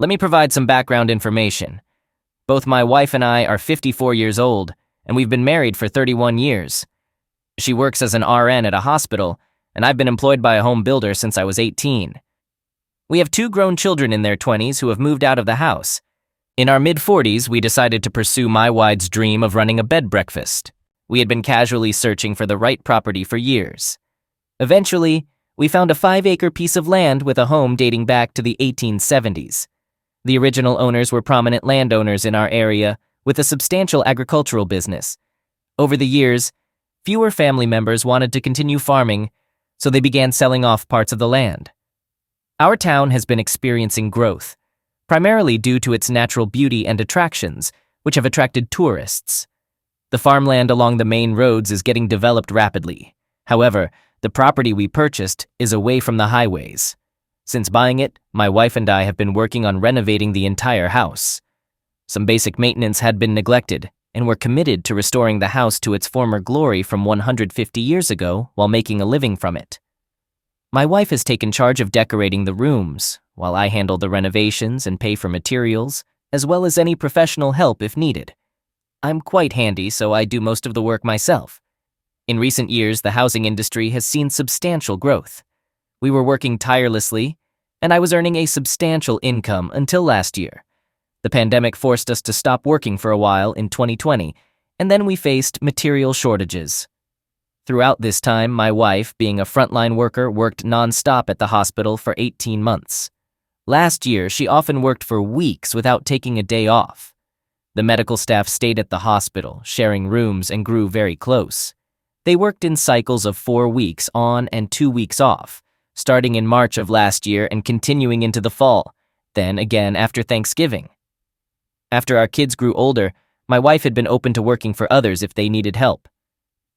Let me provide some background information. Both my wife and I are 54 years old, and we've been married for 31 years. She works as an RN at a hospital, and I've been employed by a home builder since I was 18. We have 2 grown children in their 20s who have moved out of the house. In our mid-40s, we decided to pursue my wide's dream of running a bed breakfast. We had been casually searching for the right property for years. Eventually, we found a 5-acre piece of land with a home dating back to the 1870s. The original owners were prominent landowners in our area with a substantial agricultural business. Over the years, fewer family members wanted to continue farming, so they began selling off parts of the land. Our town has been experiencing growth, primarily due to its natural beauty and attractions, which have attracted tourists. The farmland along the main roads is getting developed rapidly. However, the property we purchased is away from the highways. Since buying it, my wife and I have been working on renovating the entire house. Some basic maintenance had been neglected, and we're committed to restoring the house to its former glory from 150 years ago while making a living from it. My wife has taken charge of decorating the rooms, while I handle the renovations and pay for materials, as well as any professional help if needed. I'm quite handy, so I do most of the work myself. In recent years, the housing industry has seen substantial growth. We were working tirelessly, and I was earning a substantial income until last year. The pandemic forced us to stop working for a while in 2020, and then we faced material shortages. Throughout this time, my wife, being a frontline worker, worked non-stop at the hospital for 18 months. Last year, she often worked for weeks without taking a day off. The medical staff stayed at the hospital, sharing rooms, and grew very close. They worked in cycles of 4 weeks on and 2 weeks off, starting in March of last year and continuing into the fall, then again after Thanksgiving. After our kids grew older, my wife had been open to working for others if they needed help.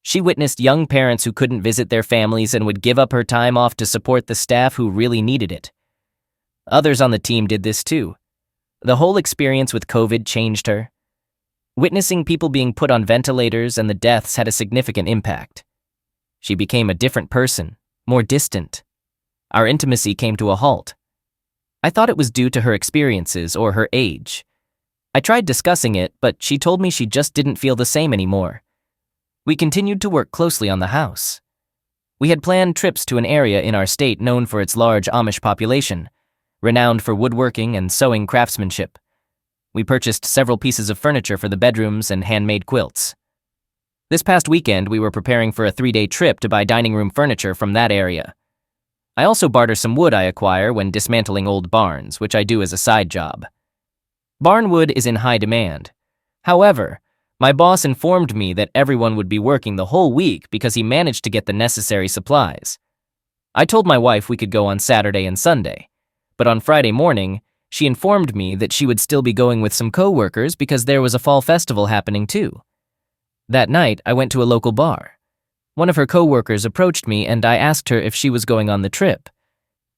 She witnessed young parents who couldn't visit their families and would give up her time off to support the staff who really needed it. Others on the team did this too. The whole experience with COVID changed her. Witnessing people being put on ventilators and the deaths had a significant impact. She became a different person, more distant. Our intimacy came to a halt. I thought it was due to her experiences or her age. I tried discussing it, but she told me she just didn't feel the same anymore. We continued to work closely on the house. We had planned trips to an area in our state known for its large Amish population, renowned for woodworking and sewing craftsmanship. We purchased several pieces of furniture for the bedrooms and handmade quilts. This past weekend, we were preparing for a 3-day trip to buy dining room furniture from that area. I also barter some wood I acquire when dismantling old barns, which I do as a side job. Barn wood is in high demand. However, my boss informed me that everyone would be working the whole week because he managed to get the necessary supplies. I told my wife we could go on Saturday and Sunday, but on Friday morning, she informed me that she would still be going with some co-workers because there was a fall festival happening too. That night, I went to a local bar. One of her co-workers approached me and I asked her if she was going on the trip.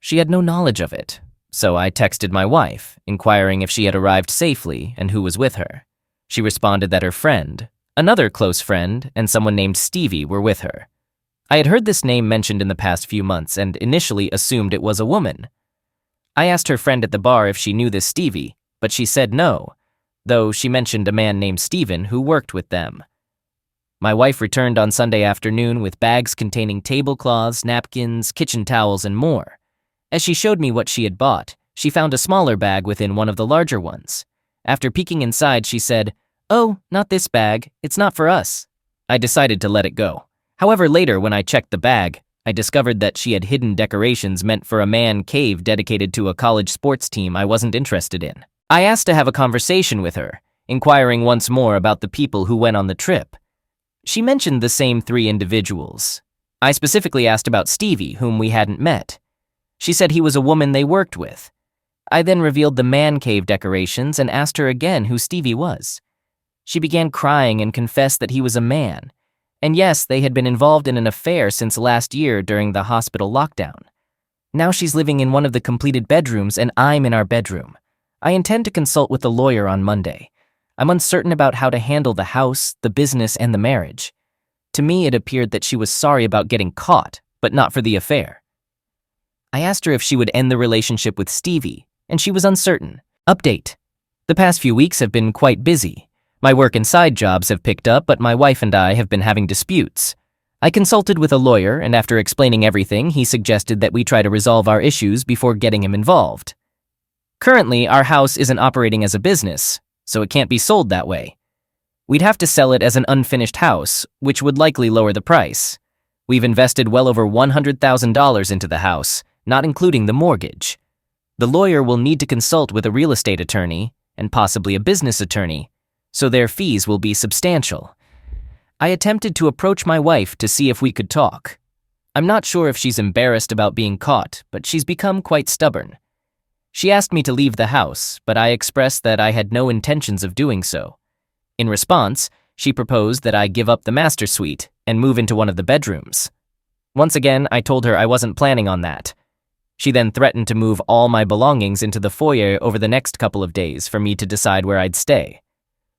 She had no knowledge of it, so I texted my wife, inquiring if she had arrived safely and who was with her. She responded that her friend, another close friend, and someone named Stevie were with her. I had heard this name mentioned in the past few months and initially assumed it was a woman. I asked her friend at the bar if she knew this Stevie, but she said no, though she mentioned a man named Steven who worked with them. My wife returned on Sunday afternoon with bags containing tablecloths, napkins, kitchen towels, and more. As she showed me what she had bought, she found a smaller bag within one of the larger ones. After peeking inside, she said, "Oh, not this bag. It's not for us." I decided to let it go. However, later when I checked the bag, I discovered that she had hidden decorations meant for a man cave dedicated to a college sports team I wasn't interested in. I asked to have a conversation with her, inquiring once more about the people who went on the trip. She mentioned the same 3 individuals. I specifically asked about Stevie, whom we hadn't met. She said he was a woman they worked with. I then revealed the man cave decorations and asked her again who Stevie was. She began crying and confessed that he was a man. And yes, they had been involved in an affair since last year during the hospital lockdown. Now she's living in one of the completed bedrooms and I'm in our bedroom. I intend to consult with the lawyer on Monday. I'm uncertain about how to handle the house, the business, and the marriage. To me, it appeared that she was sorry about getting caught, but not for the affair. I asked her if she would end the relationship with Stevie, and she was uncertain. Update. The past few weeks have been quite busy. My work and side jobs have picked up, but my wife and I have been having disputes. I consulted with a lawyer, and after explaining everything, he suggested that we try to resolve our issues before getting him involved. Currently, our house isn't operating as a business, so it can't be sold that way. We'd have to sell it as an unfinished house, which would likely lower the price. We've invested well over $100,000 into the house, not including the mortgage. The lawyer will need to consult with a real estate attorney, and possibly a business attorney, so their fees will be substantial. I attempted to approach my wife to see if we could talk. I'm not sure if she's embarrassed about being caught, but she's become quite stubborn. She asked me to leave the house, but I expressed that I had no intentions of doing so. In response, she proposed that I give up the master suite and move into one of the bedrooms. Once again, I told her I wasn't planning on that. She then threatened to move all my belongings into the foyer over the next couple of days for me to decide where I'd stay.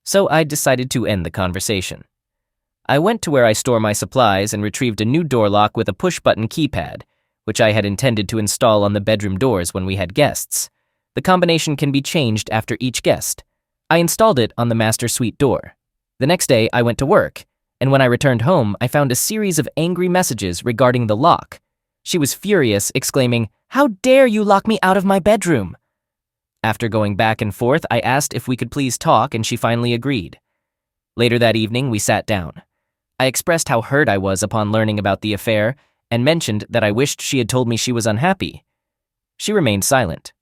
So I decided to end the conversation. I went to where I store my supplies and retrieved a new door lock with a push-button keypad, which I had intended to install on the bedroom doors when we had guests. The combination can be changed after each guest. I installed it on the master suite door. The next day, I went to work, and when I returned home, I found a series of angry messages regarding the lock. She was furious, exclaiming, "How dare you lock me out of my bedroom?" After going back and forth, I asked if we could please talk, and she finally agreed. Later that evening, we sat down. I expressed how hurt I was upon learning about the affair and mentioned that I wished she had told me she was unhappy. She remained silent.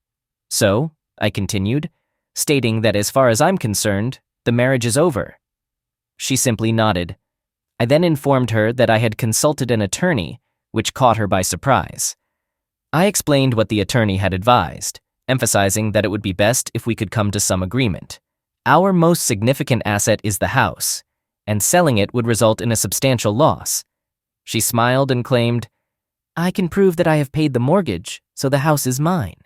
So, I continued, stating that as far as I'm concerned, the marriage is over. She simply nodded. I then informed her that I had consulted an attorney, which caught her by surprise. I explained what the attorney had advised, emphasizing that it would be best if we could come to some agreement. Our most significant asset is the house, and selling it would result in a substantial loss. She smiled and claimed, "I can prove that I have paid the mortgage, so the house is mine."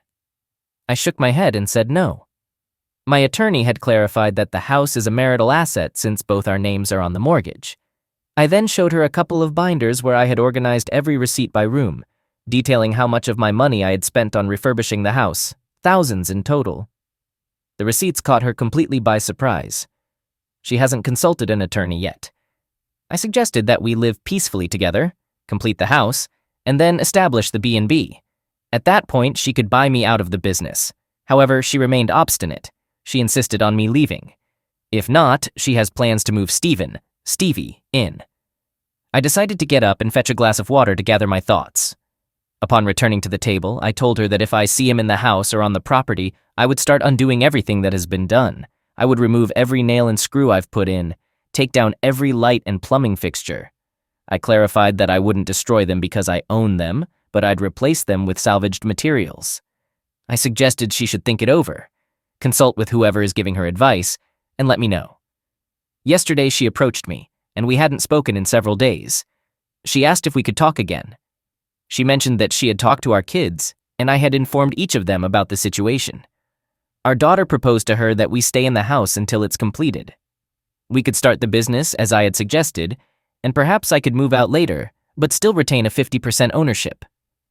I shook my head and said no. My attorney had clarified that the house is a marital asset since both our names are on the mortgage. I then showed her a couple of binders where I had organized every receipt by room, detailing how much of my money I had spent on refurbishing the house, thousands in total. The receipts caught her completely by surprise. She hasn't consulted an attorney yet. I suggested that we live peacefully together, complete the house, and then establish the B&B. At that point, she could buy me out of the business. However, she remained obstinate. She insisted on me leaving. If not, she has plans to move Stevie, in. I decided to get up and fetch a glass of water to gather my thoughts. Upon returning to the table, I told her that if I see him in the house or on the property, I would start undoing everything that has been done. I would remove every nail and screw I've put in, take down every light and plumbing fixture. I clarified that I wouldn't destroy them because I own them, but I'd replace them with salvaged materials. I suggested she should think it over, consult with whoever is giving her advice, and let me know. Yesterday she approached me, and we hadn't spoken in several days. She asked if we could talk again. She mentioned that she had talked to our kids, and I had informed each of them about the situation. Our daughter proposed to her that we stay in the house until it's completed. We could start the business as I had suggested, and perhaps I could move out later, but still retain a 50% ownership.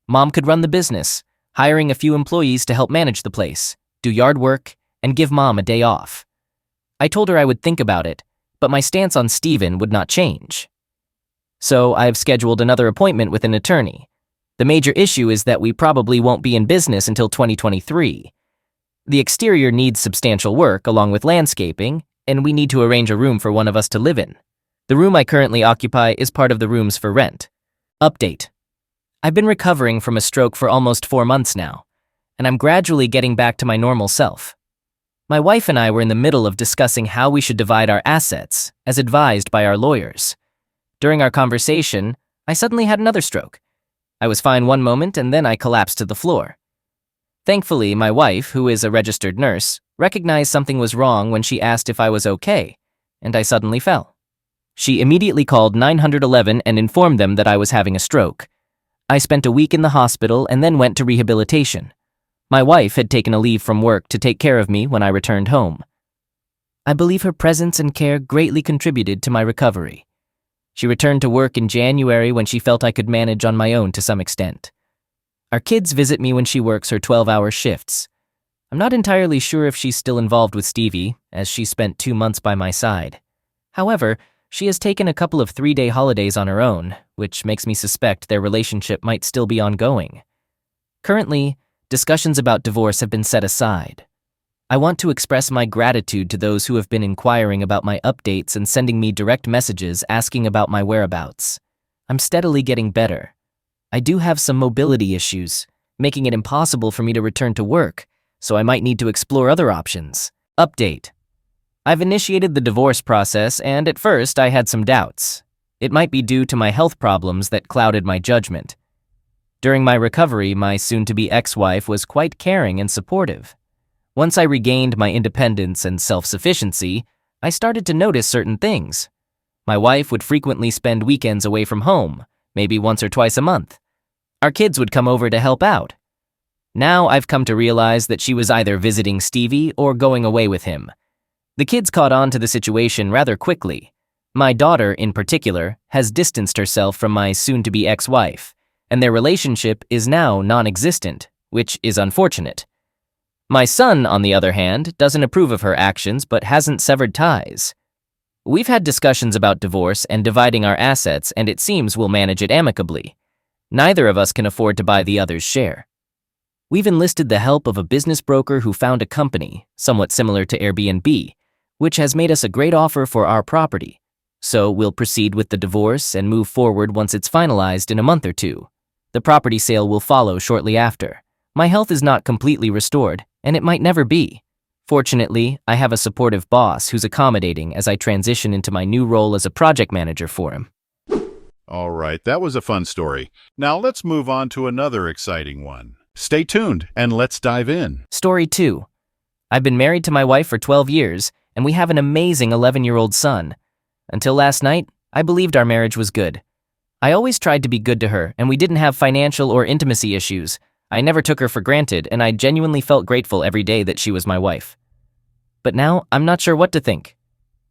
Mom could run the business, hiring a few employees to help manage the place, do yard work, and give Mom a day off. I told her I would think about it, but my stance on Steven would not change. So I've scheduled another appointment with an attorney. The major issue is that we probably won't be in business until 2023. The exterior needs substantial work along with landscaping, and we need to arrange a room for one of us to live in. The room I currently occupy is part of the rooms for rent. Update. I've been recovering from a stroke for almost 4 months now, and I'm gradually getting back to my normal self. My wife and I were in the middle of discussing how we should divide our assets, as advised by our lawyers. During our conversation, I suddenly had another stroke. I was fine one moment and then I collapsed to the floor. Thankfully, my wife, who is a registered nurse, recognized something was wrong when she asked if I was okay, and I suddenly fell. She immediately called 911 and informed them that I was having a stroke. I spent a week in the hospital and then went to rehabilitation. My wife had taken a leave from work to take care of me when I returned home. I believe her presence and care greatly contributed to my recovery. She returned to work in January when she felt I could manage on my own to some extent. Our kids visit me when she works her 12-hour shifts. I'm not entirely sure if she's still involved with Stevie, as she spent 2 months by my side. However, she has taken a couple of 3-day holidays on her own, which makes me suspect their relationship might still be ongoing. Currently, discussions about divorce have been set aside. I want to express my gratitude to those who have been inquiring about my updates and sending me direct messages asking about my whereabouts. I'm steadily getting better. I do have some mobility issues, making it impossible for me to return to work, so I might need to explore other options. Update. I've initiated the divorce process, and at first I had some doubts. It might be due to my health problems that clouded my judgment. During my recovery, my soon-to-be ex-wife was quite caring and supportive. Once I regained my independence and self-sufficiency, I started to notice certain things. My wife would frequently spend weekends away from home, maybe once or twice a month. Our kids would come over to help out. Now I've come to realize that she was either visiting Stevie or going away with him. The kids caught on to the situation rather quickly. My daughter, in particular, has distanced herself from my soon-to-be ex-wife, and their relationship is now non-existent, which is unfortunate. My son, on the other hand, doesn't approve of her actions but hasn't severed ties. We've had discussions about divorce and dividing our assets, and it seems we'll manage it amicably. Neither of us can afford to buy the other's share. We've enlisted the help of a business broker who found a company, somewhat similar to Airbnb, which has made us a great offer for our property. So we'll proceed with the divorce and move forward once it's finalized in a month or two. The property sale will follow shortly after. My health is not completely restored, and it might never be. Fortunately, I have a supportive boss who's accommodating as I transition into my new role as a project manager for him. All right, that was a fun story. Now let's move on to another exciting one. Stay tuned and let's dive in. Story 2. I've been married to my wife for 12 years, and we have an amazing 11-year-old son. Until last night, I believed our marriage was good. I always tried to be good to her, and we didn't have financial or intimacy issues. I never took her for granted, and I genuinely felt grateful every day that she was my wife. But now, I'm not sure what to think.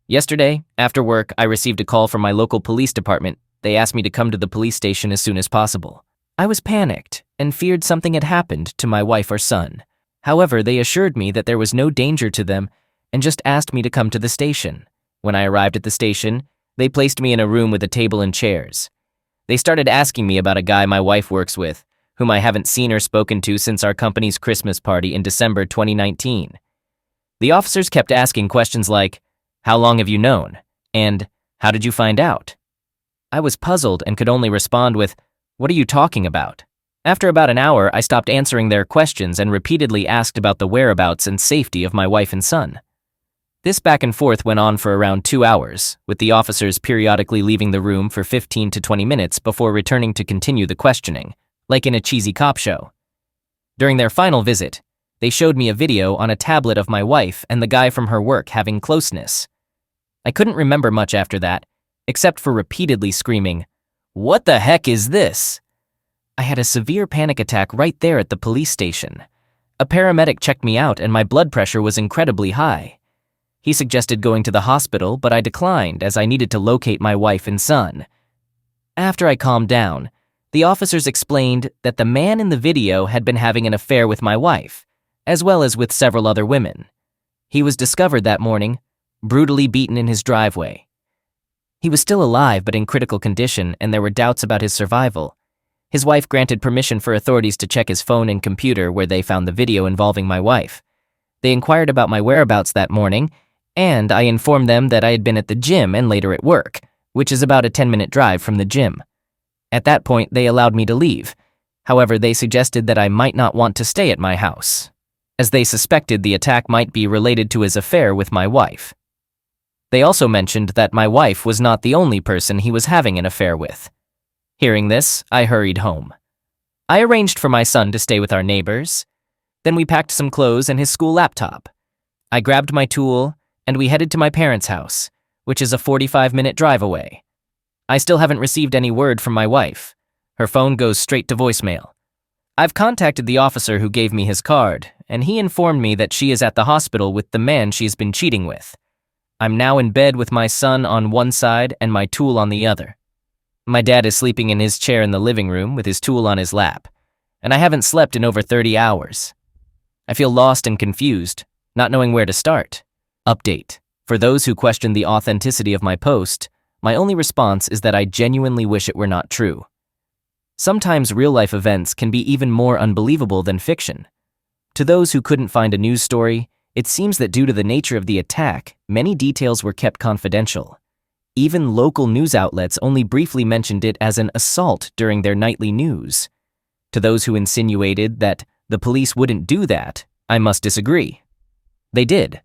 Yesterday, after work, I received a call from my local police department. They asked me to come to the police station as soon as possible. I was panicked and feared something had happened to my wife or son. However, they assured me that there was no danger to them and just asked me to come to the station. When I arrived at the station, they placed me in a room with a table and chairs. They started asking me about a guy my wife works with, whom I haven't seen or spoken to since our company's Christmas party in December 2019. The officers kept asking questions like, "How long have you known?" and "How did you find out?" I was puzzled and could only respond with, "What are you talking about?" After about an hour, I stopped answering their questions and repeatedly asked about the whereabouts and safety of my wife and son. This back and forth went on for around 2 hours, with the officers periodically leaving the room for 15 to 20 minutes before returning to continue the questioning, like in a cheesy cop show. During their final visit, they showed me a video on a tablet of my wife and the guy from her work having closeness. I couldn't remember much after that, except for repeatedly screaming, "What the heck is this?" I had a severe panic attack right there at the police station. A paramedic checked me out and my blood pressure was incredibly high. He suggested going to the hospital, but I declined as I needed to locate my wife and son. After I calmed down, the officers explained that the man in the video had been having an affair with my wife, as well as with several other women. He was discovered that morning, brutally beaten in his driveway. He was still alive but in critical condition, and there were doubts about his survival. His wife granted permission for authorities to check his phone and computer, where they found the video involving my wife. They inquired about my whereabouts that morning, and I informed them that I had been at the gym and later at work, which is about a 10-minute drive from the gym. At that point, they allowed me to leave. However, they suggested that I might not want to stay at my house, as they suspected the attack might be related to his affair with my wife. They also mentioned that my wife was not the only person he was having an affair with. Hearing this, I hurried home. I arranged for my son to stay with our neighbors. Then we packed some clothes and his school laptop. I grabbed my tool, and we headed to my parents' house, which is a 45-minute drive away. I still haven't received any word from my wife. Her phone goes straight to voicemail. I've contacted the officer who gave me his card, and he informed me that she is at the hospital with the man she's been cheating with. I'm now in bed with my son on one side and my tool on the other. My dad is sleeping in his chair in the living room with his tool on his lap, and I haven't slept in over 30 hours. I feel lost and confused, not knowing where to start. Update. For those who question the authenticity of my post, my only response is that I genuinely wish it were not true. Sometimes real-life events can be even more unbelievable than fiction. To those who couldn't find a news story, it seems that due to the nature of the attack, many details were kept confidential. Even local news outlets only briefly mentioned it as an assault during their nightly news. To those who insinuated that the police wouldn't do that, I must disagree. They did.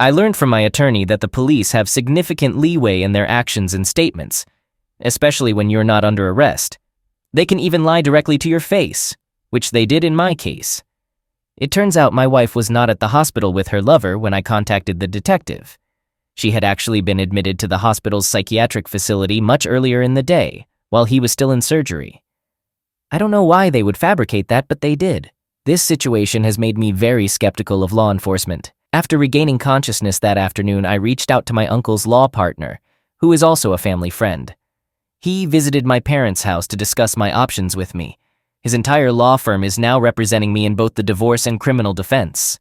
I learned from my attorney that the police have significant leeway in their actions and statements, especially when you're not under arrest. They can even lie directly to your face, which they did in my case. It turns out my wife was not at the hospital with her lover when I contacted the detective. She had actually been admitted to the hospital's psychiatric facility much earlier in the day, while he was still in surgery. I don't know why they would fabricate that, but they did. This situation has made me very skeptical of law enforcement. After regaining consciousness that afternoon, I reached out to my uncle's law partner, who is also a family friend. He visited my parents' house to discuss my options with me. His entire law firm is now representing me in both the divorce and criminal defense.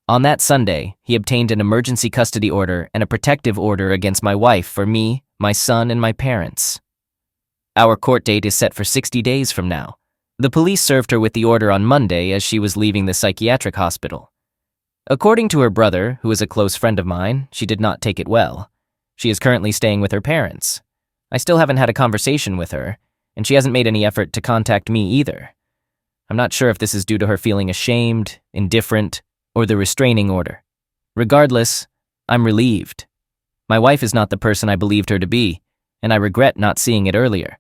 On that Sunday, he obtained an emergency custody order and a protective order against my wife for me, my son, and my parents. Our court date is set for 60 days from now. The police served her with the order on Monday as she was leaving the psychiatric hospital. According to her brother, who is a close friend of mine, she did not take it well. She is currently staying with her parents. I still haven't had a conversation with her, and she hasn't made any effort to contact me either. I'm not sure if this is due to her feeling ashamed, indifferent, or the restraining order. Regardless, I'm relieved. My wife is not the person I believed her to be, and I regret not seeing it earlier.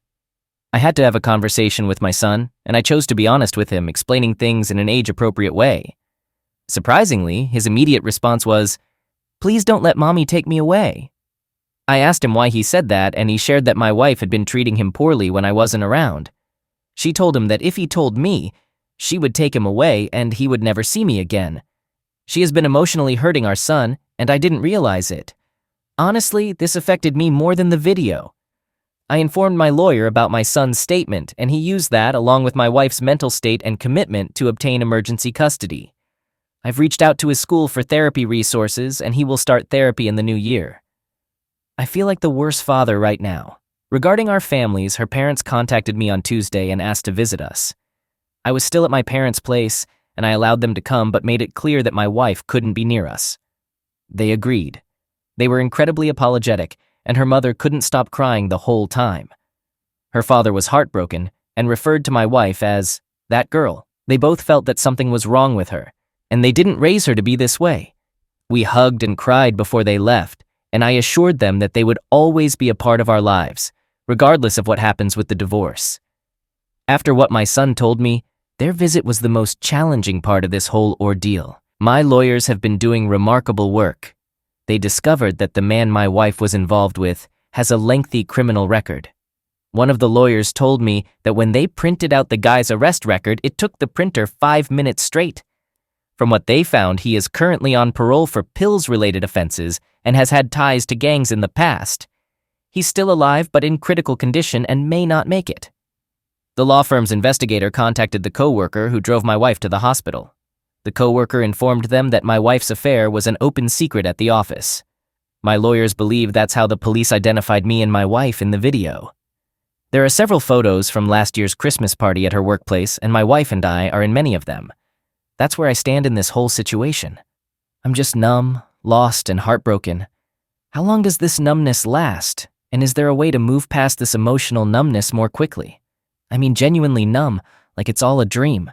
I had to have a conversation with my son, and I chose to be honest with him, explaining things in an age-appropriate way. Surprisingly, his immediate response was, "Please don't let mommy take me away." I asked him why he said that, and he shared that my wife had been treating him poorly when I wasn't around. She told him that if he told me, she would take him away and he would never see me again. She has been emotionally hurting our son, and I didn't realize it. Honestly, this affected me more than the video. I informed my lawyer about my son's statement, and he used that along with my wife's mental state and commitment to obtain emergency custody. I've reached out to his school for therapy resources, and he will start therapy in the new year. I feel like the worst father right now. Regarding our families, her parents contacted me on Tuesday and asked to visit us. I was still at my parents' place, and I allowed them to come but made it clear that my wife couldn't be near us. They agreed. They were incredibly apologetic, and her mother couldn't stop crying the whole time. Her father was heartbroken and referred to my wife as that girl. They both felt that something was wrong with her, and they didn't raise her to be this way. We hugged and cried before they left, and I assured them that they would always be a part of our lives, regardless of what happens with the divorce. After what my son told me, their visit was the most challenging part of this whole ordeal. My lawyers have been doing remarkable work. They discovered that the man my wife was involved with has a lengthy criminal record. One of the lawyers told me that when they printed out the guy's arrest record, it took the printer 5 minutes straight. From what they found, he is currently on parole for pills-related offenses and has had ties to gangs in the past. He's still alive but in critical condition and may not make it. The law firm's investigator contacted the co-worker who drove my wife to the hospital. The co-worker informed them that my wife's affair was an open secret at the office. My lawyers believe that's how the police identified me and my wife in the video. There are several photos from last year's Christmas party at her workplace, and my wife and I are in many of them. That's where I stand in this whole situation. I'm just numb, lost, and heartbroken. How long does this numbness last? And is there a way to move past this emotional numbness more quickly? I mean, genuinely numb, like it's all a dream.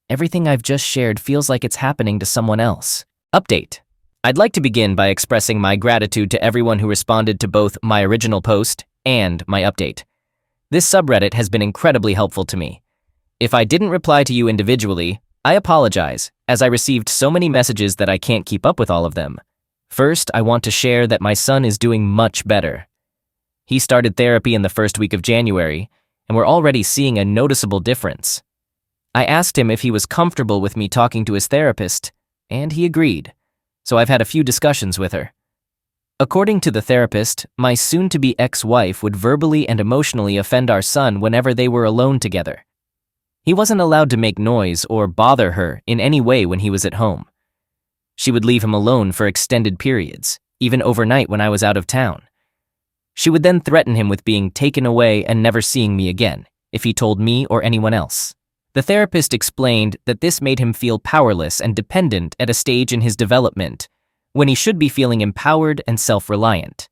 Everything I've just shared feels like it's happening to someone else. Update. I'd like to begin by expressing my gratitude to everyone who responded to both my original post and my update. This subreddit has been incredibly helpful to me. If I didn't reply to you individually, I apologize, as I received so many messages that I can't keep up with all of them. First, I want to share that my son is doing much better. He started therapy in the first week of January, and we're already seeing a noticeable difference. I asked him if he was comfortable with me talking to his therapist, and he agreed, so I've had a few discussions with her. According to the therapist, my soon-to-be ex-wife would verbally and emotionally offend our son whenever they were alone together. He wasn't allowed to make noise or bother her in any way when he was at home. She would leave him alone for extended periods, even overnight when I was out of town. She would then threaten him with being taken away and never seeing me again, if he told me or anyone else. The therapist explained that this made him feel powerless and dependent at a stage in his development, when he should be feeling empowered and self-reliant.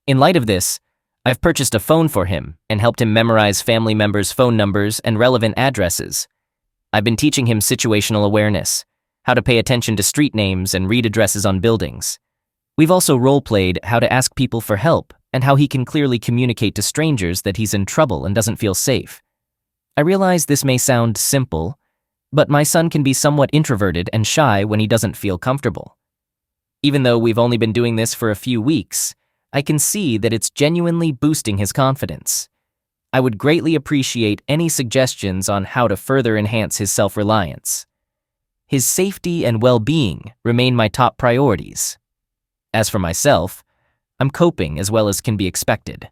In light of this, I've purchased a phone for him and helped him memorize family members' phone numbers and relevant addresses. I've been teaching him situational awareness, how to pay attention to street names and read addresses on buildings. We've also role-played how to ask people for help and how he can clearly communicate to strangers that he's in trouble and doesn't feel safe. I realize this may sound simple, but my son can be somewhat introverted and shy when he doesn't feel comfortable. Even though we've only been doing this for a few weeks, I can see that it's genuinely boosting his confidence. I would greatly appreciate any suggestions on how to further enhance his self-reliance. His safety and well-being remain my top priorities. As for myself, I'm coping as well as can be expected.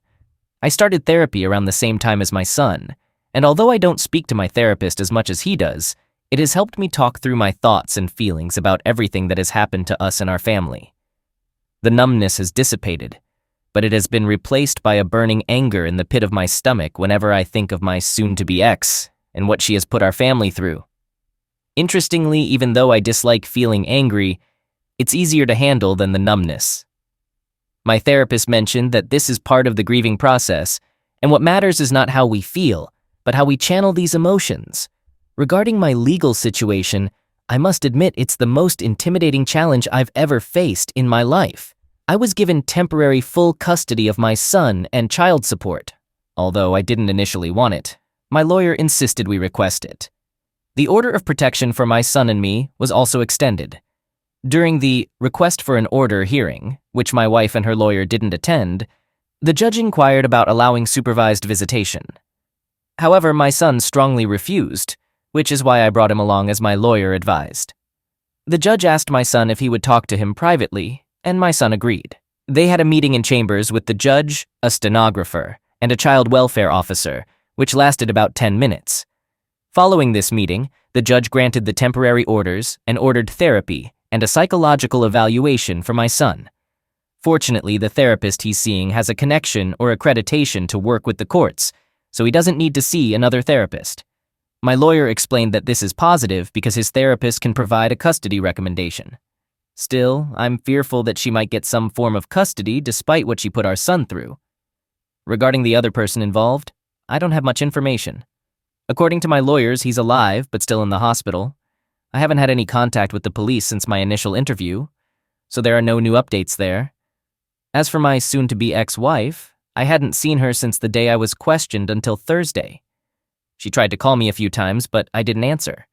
I started therapy around the same time as my son, and although I don't speak to my therapist as much as he does, it has helped me talk through my thoughts and feelings about everything that has happened to us and our family. The numbness has dissipated, but it has been replaced by a burning anger in the pit of my stomach whenever I think of my soon-to-be ex and what she has put our family through. Interestingly, even though I dislike feeling angry, it's easier to handle than the numbness. My therapist mentioned that this is part of the grieving process, and what matters is not how we feel, but how we channel these emotions. Regarding my legal situation, I must admit it's the most intimidating challenge I've ever faced in my life. I was given temporary full custody of my son and child support. Although I didn't initially want it, my lawyer insisted we request it. The order of protection for my son and me was also extended. During the request for an order hearing, which my wife and her lawyer didn't attend, the judge inquired about allowing supervised visitation. However, my son strongly refused, which is why I brought him along as my lawyer advised. The judge asked my son if he would talk to him privately, and my son agreed. They had a meeting in chambers with the judge, a stenographer, and a child welfare officer, which lasted about 10 minutes. Following this meeting, the judge granted the temporary orders and ordered therapy and a psychological evaluation for my son. Fortunately, the therapist he's seeing has a connection or accreditation to work with the courts, so he doesn't need to see another therapist. My lawyer explained that this is positive because his therapist can provide a custody recommendation. Still, I'm fearful that she might get some form of custody despite what she put our son through. Regarding the other person involved, I don't have much information. According to my lawyers, he's alive but still in the hospital. I haven't had any contact with the police since my initial interview, so there are no new updates there. As for my soon-to-be ex-wife, I hadn't seen her since the day I was questioned until Thursday. She tried to call me a few times, but I didn't answer.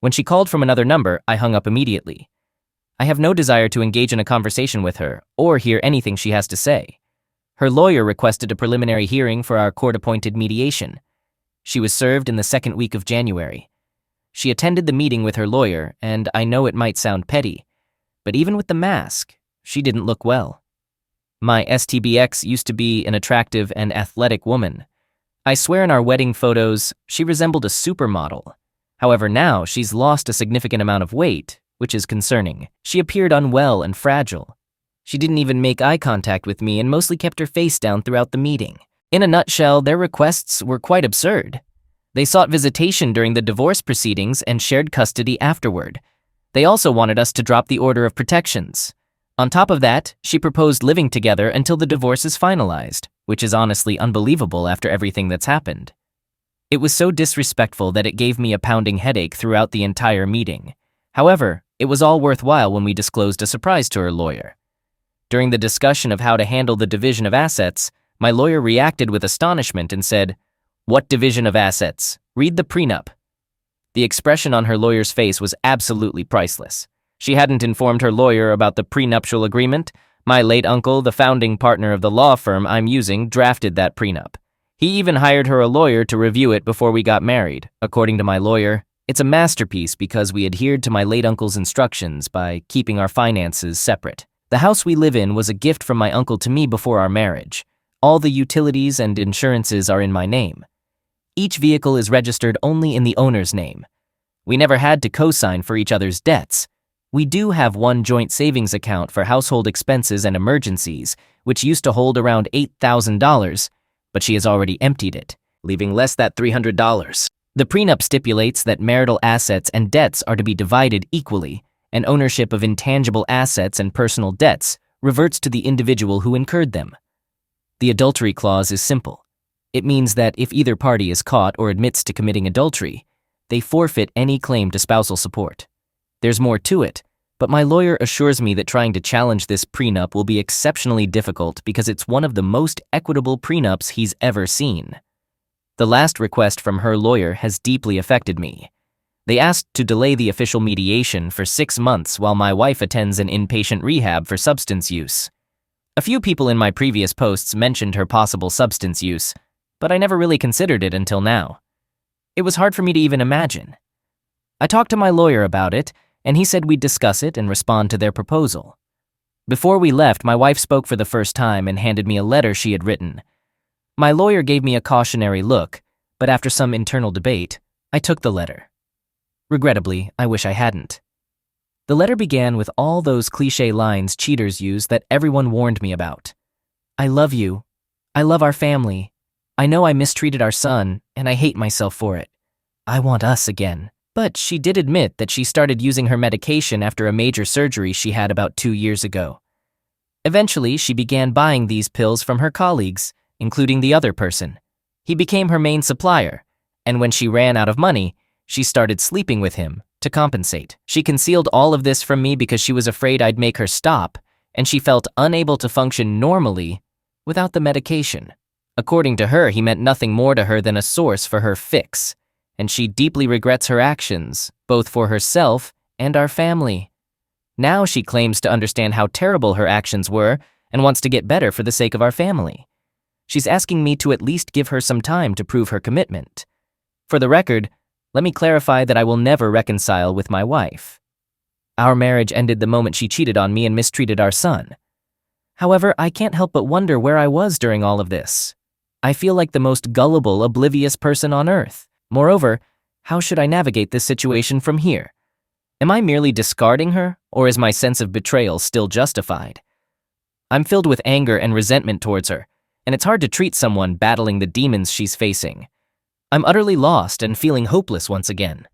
When she called from another number, I hung up immediately. I have no desire to engage in a conversation with her or hear anything she has to say. Her lawyer requested a preliminary hearing for our court-appointed mediation. She was served in the second week of January. She attended the meeting with her lawyer, and I know it might sound petty, but even with the mask, she didn't look well. My STBX used to be an attractive and athletic woman. I swear in our wedding photos, she resembled a supermodel. However, now she's lost a significant amount of weight, which is concerning. She appeared unwell and fragile. She didn't even make eye contact with me and mostly kept her face down throughout the meeting. In a nutshell, their requests were quite absurd. They sought visitation during the divorce proceedings and shared custody afterward. They also wanted us to drop the order of protections. On top of that, she proposed living together until the divorce is finalized, which is honestly unbelievable after everything that's happened. It was so disrespectful that it gave me a pounding headache throughout the entire meeting. However, it was all worthwhile when we disclosed a surprise to her lawyer. During the discussion of how to handle the division of assets, my lawyer reacted with astonishment and said, "What division of assets? Read the prenup." The expression on her lawyer's face was absolutely priceless. She hadn't informed her lawyer about the prenuptial agreement. My late uncle, the founding partner of the law firm I'm using, drafted that prenup. He even hired her a lawyer to review it before we got married. According to my lawyer, it's a masterpiece because we adhered to my late uncle's instructions by keeping our finances separate. The house we live in was a gift from my uncle to me before our marriage. All the utilities and insurances are in my name. Each vehicle is registered only in the owner's name. We never had to co-sign for each other's debts. We do have one joint savings account for household expenses and emergencies, which used to hold around $8,000, but she has already emptied it, leaving less than $300. The prenup stipulates that marital assets and debts are to be divided equally, and ownership of intangible assets and personal debts reverts to the individual who incurred them. The adultery clause is simple. It means that if either party is caught or admits to committing adultery, they forfeit any claim to spousal support. There's more to it, but my lawyer assures me that trying to challenge this prenup will be exceptionally difficult because it's one of the most equitable prenups he's ever seen. The last request from her lawyer has deeply affected me. They asked to delay the official mediation for 6 months while my wife attends an inpatient rehab for substance use. A few people in my previous posts mentioned her possible substance use, but I never really considered it until now. It was hard for me to even imagine. I talked to my lawyer about it, and he said we'd discuss it and respond to their proposal. Before we left, my wife spoke for the first time and handed me a letter she had written. My lawyer gave me a cautionary look, but after some internal debate, I took the letter. Regrettably, I wish I hadn't. The letter began with all those cliché lines cheaters use that everyone warned me about. I love you. I love our family. I know I mistreated our son, and I hate myself for it. I want us again. But she did admit that she started using her medication after a major surgery she had about 2 years ago. Eventually, she began buying these pills from her colleagues, including the other person. He became her main supplier, and when she ran out of money, she started sleeping with him to compensate. She concealed all of this from me because she was afraid I'd make her stop, and she felt unable to function normally without the medication. According to her, he meant nothing more to her than a source for her fix, and she deeply regrets her actions, both for herself and our family. Now she claims to understand how terrible her actions were and wants to get better for the sake of our family. She's asking me to at least give her some time to prove her commitment. For the record, let me clarify that I will never reconcile with my wife. Our marriage ended the moment she cheated on me and mistreated our son. However, I can't help but wonder where I was during all of this. I feel like the most gullible, oblivious person on earth. Moreover, how should I navigate this situation from here? Am I merely discarding her, or is my sense of betrayal still justified? I'm filled with anger and resentment towards her, and it's hard to treat someone battling the demons she's facing. I'm utterly lost and feeling hopeless once again.